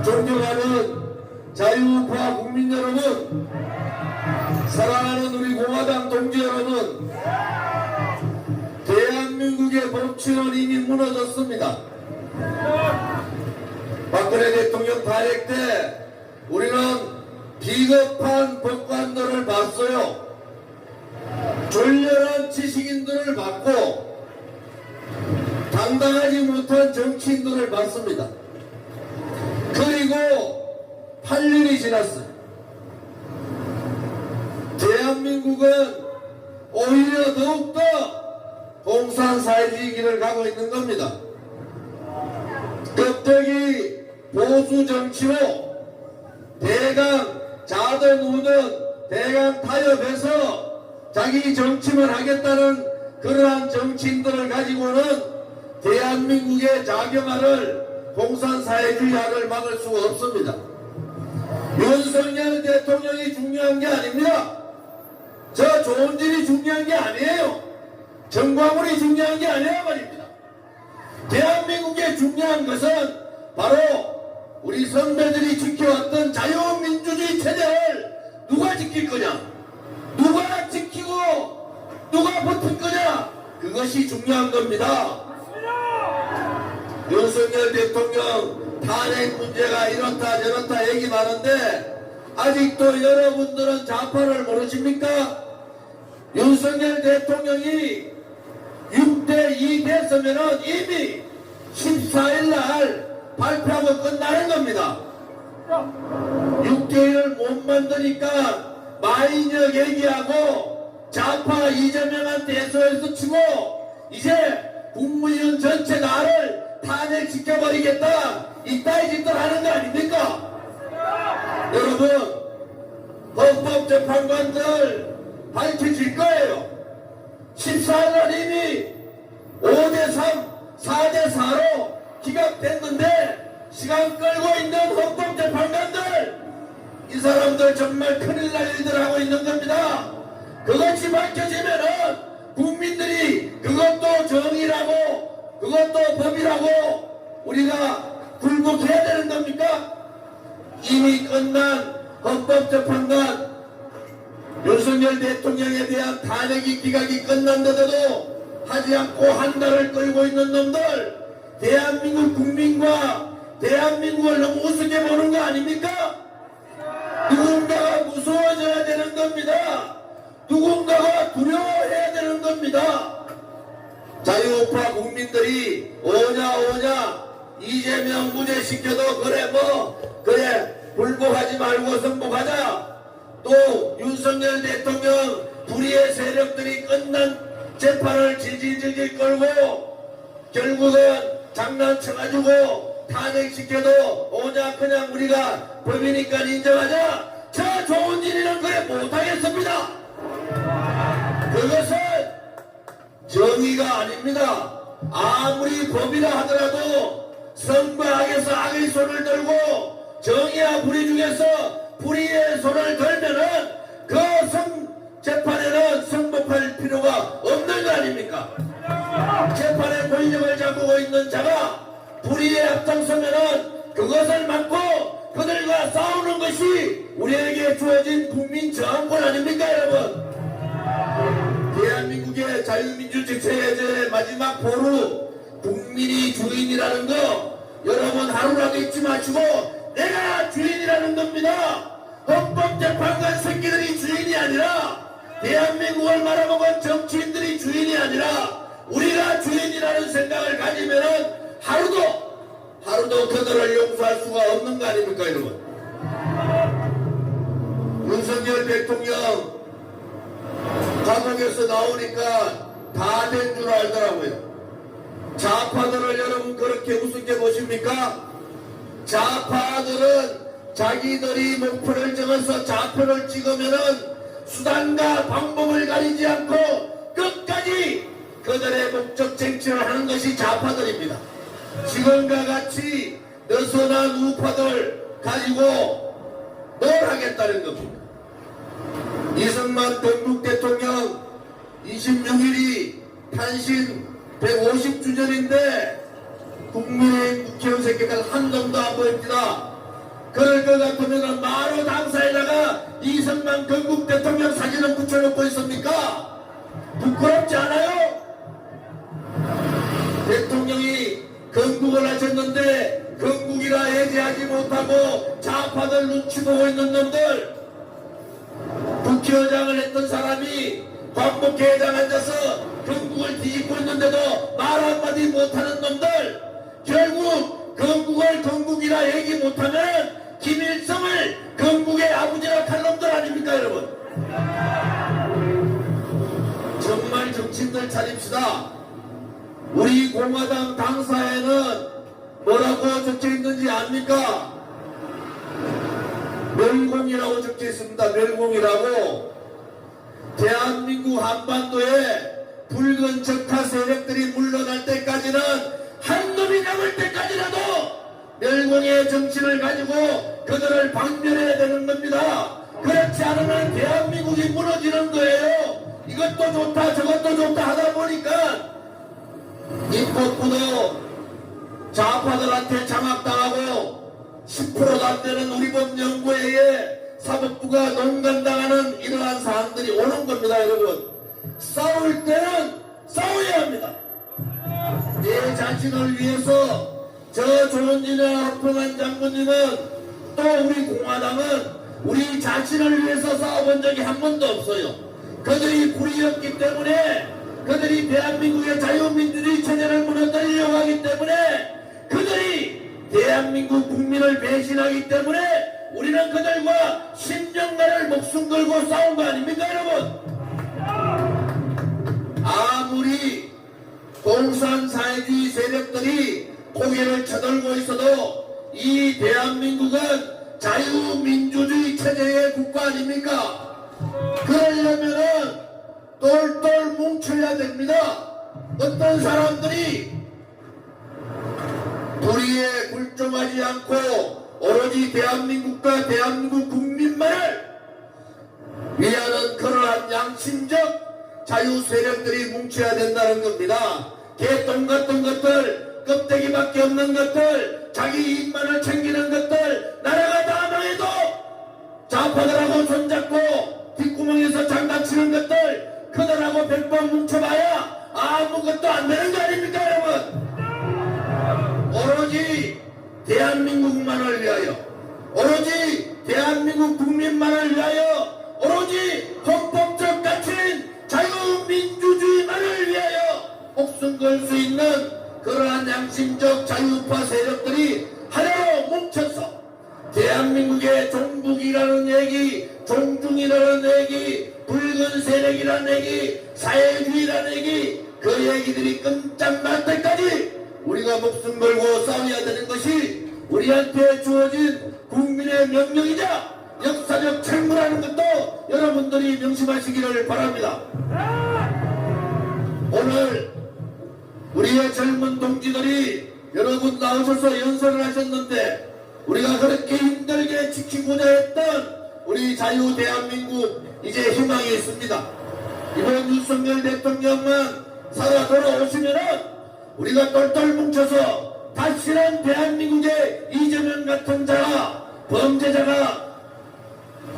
존경하는 자유우파 국민 여러분, 사랑하는 우리 공화당 동지 여러분, 대한민국의 법치는 이미 무너졌습니다. 박근혜 대통령 탄핵 때 우리는 비겁한 법관들을 봤어요. 졸렬한 지식인들을 봤고 당당하지 못한 정치인들을 봤습니다. 그리고 8년이 지났어요. 대한민국은 오히려 더욱더 공산사회주의 길을 가고 있는 겁니다. 껍데기 보수 정치로 대강 자든 우든 대강 타협해서 자기 정치만 하겠다는 그러한 정치인들을 가지고는 대한민국의 자경화를 공산사회주의화를 막을 수가 없습니다. 윤석열 대통령이 중요한 게 아닙니다. 저 조은진이 중요한 게 아니에요. 정광훈이 중요한 게 아니란 말입니다. 대한민국에 중요한 것은 바로 우리 선배들이 지켜왔던 자유민주주의 체제를 누가 지킬 거냐, 누가 지키고 누가 버틸 거냐, 그것이 중요한 겁니다. 윤석열 대통령 탄핵 문제가 이렇다 저렇다 얘기 많은데 아직도 여러분들은 좌파를 모르십니까? 윤석열 대통령이 6대2 됐으면 이미 14일날 발표하고 끝나는 겁니다. 6대1을 못 만드니까 마이너 얘기하고 좌파 이재명한테 해소해서 치고 이제 국무위원 전체 나를 탄핵시켜버리겠다, 이따위 짓들 하는 거 아닙니까? 여러분, 헌법재판관들 밝혀질 거예요. 14일날 이미 5대3, 4대4로 기각됐는데 시간 끌고 있는 헌법재판관들, 이 사람들 정말 큰일 날 일들 하고 있는 겁니다. 그것이 밝혀지면은 국민들이 그것도 정의라고 그것도 법이라고 우리가 굴복해야 되는 겁니까? 이미 끝난 헌법재판관 윤석열 대통령에 대한 탄핵이 기각이 끝난데도 하지 않고 한 달을 끌고 있는 놈들, 대한민국 국민과 대한민국을 너무 우습게 보는 거 아닙니까? 누군가가 무서워져야 되는 겁니다. 누군가가 두려워해야 되는 겁니다. 자유우파 국민들이 오냐 이재명 무죄시켜도 그래 불복하지 말고 승복하자. 또 윤석열 대통령 불의의 세력들이 끝난 재판을 질질 끌고 결국은 장난쳐가지고 탄핵시켜도 오냐 그냥 우리가 법이니까 인정하자. 저 좋은 일이는 그래 못하겠습니다. 그것은 정의가 아닙니다. 아무리 법이라 하더라도 선과 악에서 악의 손을 들고 정의와 불의 중에서 불의의 손을 들면은 그 재판에는 승복할 필요가 없는 거 아닙니까? 재판의 권력을 잡고 있는 자가 불의에 앞장서면은 그것을 막고 그들과 싸우는 것이 우리에게 주어진 국민 저항권 아닙니까, 여러분? 대한민국의 자유민주주의 체제의 마지막 보루, 국민이 주인이라는 거 여러분 하루라도 잊지 마시고 내가 주인이라는 겁니다. 헌법재판관 새끼들이 주인이 아니라 대한민국을 말아먹은 정치인들이 주인이 아니라 우리가 주인이라는 생각을 가지면은 하루도 그들을 용서할 수가 없는 거 아닙니까, 여러분? 윤석열 대통령 감옥에서 나오니까 다 된 줄 알더라고요. 좌파들을 여러분 그렇게 우습게 보십니까? 좌파들은 자기들이 목표를 정해서 좌표를 찍으면은 수단과 방법을 가리지 않고 끝까지 그들의 목적 쟁취를 하는 것이 좌파들입니다. 지금과 같이 느슨한 우파들 가지고 뭘 하겠다는 겁니다. 이승만 전국 대통령 26일이 탄신 150주년인데 국민의힘 국회의원 새끼들 한 놈도 안 보입니다. 그럴 것 같으면 마로 당사에다가 이승만 건국 대통령 사진을 붙여놓고 있습니까? 부끄럽지 않아요? 대통령이 건국을 하셨는데 건국이라 해제하지 못하고 좌파들 눈치 보고 있는 놈들, 국회의장을 했던 사람이 광복회의장 앉아서 건국을 뒤집고 있는데도 말 한마디 못하는 놈들, 결국 건국을 건국이라 얘기 못하면 김일성을 건국의 아버지라 할 놈들 아닙니까 여러분? 정말 정신들 차립시다. 우리 공화당 당사에는 뭐라고 적혀있는지 압니까? 멸공이라고 적혀있습니다. 멸공이라고. 대한민국 한반도에 붉은 적화 세력들이 물러날 때까지는 한 놈이 남을 때까지라도 멸공의 정신을 가지고 그들을 박멸해야 되는 겁니다. 그렇지 않으면 대한민국이 무너지는 거예요. 이것도 좋다 저것도 좋다 하다 보니까 입법부도 좌파들한테 장악당하고 10%도 안 되는 우리 법 연구회에 사법부가 농간당하는 이러한 사항들이 오는 겁니다. 여러분, 싸울 때는 싸워야 합니다. 내 자신을 위해서 저 조은진이나 허평한 장군님은 또 우리 공화당은 우리 자신을 위해서 싸워본 적이 한 번도 없어요. 그들이 불의였기 때문에, 그들이 대한민국의 자유민주주의 체제를 무너뜨리려고 하기 때문에, 그들이 대한민국 국민을 배신하기 때문에 우리는 그들과 10년간을 목숨 걸고 싸운 거 아닙니까 여러분? 아무리 공산사회주의 세력들이 고개를 쳐들고 있어도 이 대한민국은 자유민주주의 체제의 국가 아닙니까? 그러려면은 똘똘 뭉쳐야 됩니다. 어떤 사람들이 불의에 굴종하지 않고 오로지 대한민국과 대한민국 국민만을 위하는 그러한 양심적 자유 세력들이 뭉쳐야 된다는 겁니다. 개똥 같은 것들, 껍데기밖에 없는 것들, 자기 이익만을 챙기는 것들, 나라가 다 망해도 좌파들하고 손잡고 뒷구멍에서 장난치는 것들, 그들하고 100번 뭉쳐봐야 아무것도 안 되는 거 아닙니까 여러분? 오로지 대한민국만을 위하여, 오로지 대한민국 국민만을 위하여, 오로지 헌법적 가치인 자유민주주의만을 위하여 목숨 걸 수 있는 그러한 양심적 자유파 세력들이 하나로 뭉쳐서 대한민국의 종북이라는 얘기, 종중이라는 얘기, 붉은 세력이라는 얘기, 사회주의라는 얘기, 그 얘기들이 끔찍할 때까지 우리가 목숨 걸고 싸워야 되는 것이 우리한테 주어진 국민의 명령이자 역사적 책무라는 것도 여러분들이 명심하시기를 바랍니다. 오늘 우리의 젊은 동지들이 여러분 나오셔서 연설을 하셨는데, 우리가 그렇게 힘들게 지키고자 했던 우리 자유 대한민국 이제 희망이 있습니다. 이번 윤석열 대통령만 살아 돌아오시면은 우리가 똘똘 뭉쳐서 다시는 대한민국의 이재명 같은 자가, 범죄자가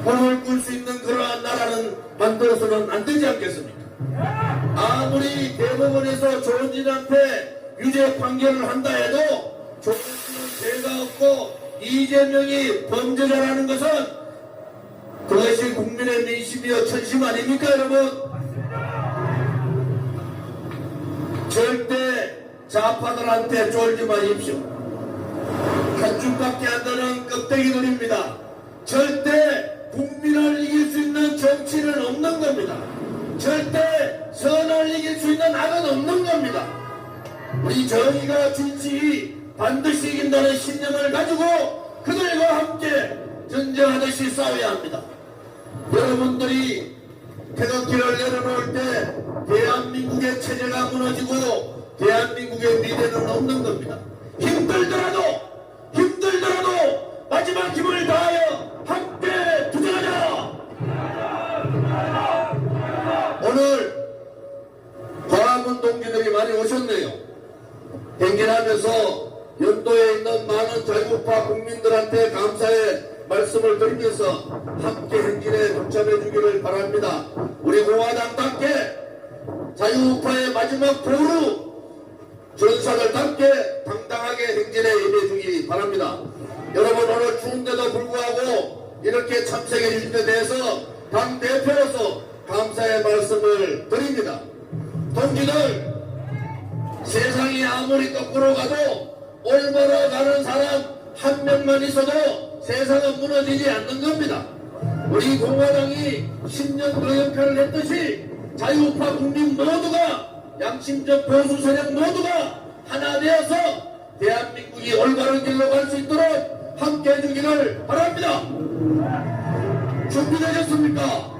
몸을 꿀 수 있는 그러한 나라는 만들어서는 안 되지 않겠습니까? 아무리 대법원에서 조은진한테 유죄 판결을 한다 해도 조은진은 죄가 없고 이재명이 범죄자라는 것은 그것이 국민의 민심이여 천심 아닙니까 여러분? 절대 좌파들한테 쫄지 마십시오. 한 줌밖에 안 되는 껍데기들입니다. 절대 국민을 이길 수 있는 정치는 없는 겁니다. 절대 선을 이길 수 있는 악은 없는 겁니다. 우리 정의가 진실이 반드시 이긴다는 신념을 가지고 그들과 함께 전쟁하듯이 싸워야 합니다. 여러분들이 태극기를 내려놓을 때 대한민국의 체제가 무너지고 대한민국의 미래는 없는 겁니다. 힘들더라도 마지막 힘을 다하여 함께 투쟁하자. 오늘 광화문 동지들이 많이 오셨네요. 행진하면서 연도 전국도에 있는 많은 자유우파 국민들한테 감사의 말씀을 드리면서 함께 행진에 동참해 주기를 바랍니다. 우리 공화당답게 자유우파의 마지막 보루 전사들답게 당당하게 행진에 임해 주기 바랍니다. 여러분, 오늘 추운데도 불구하고 이렇게 참석해 주신 데 대해서 당 대표로서 감사의 말씀을 드립니다. 동지들, 세상이 아무리 거꾸로 가도 올바로 가는 사람 한 명만 있어도 세상은 무너지지 않는 겁니다. 우리 공화당이 10년 그 역할을 했듯이 자유우파 국민 모두가, 양심적 보수 세력 모두가 하나 되어서 대한민국이 올바른 길로 갈 수 있도록 함께 해주기를 바랍니다. 준비되셨습니까?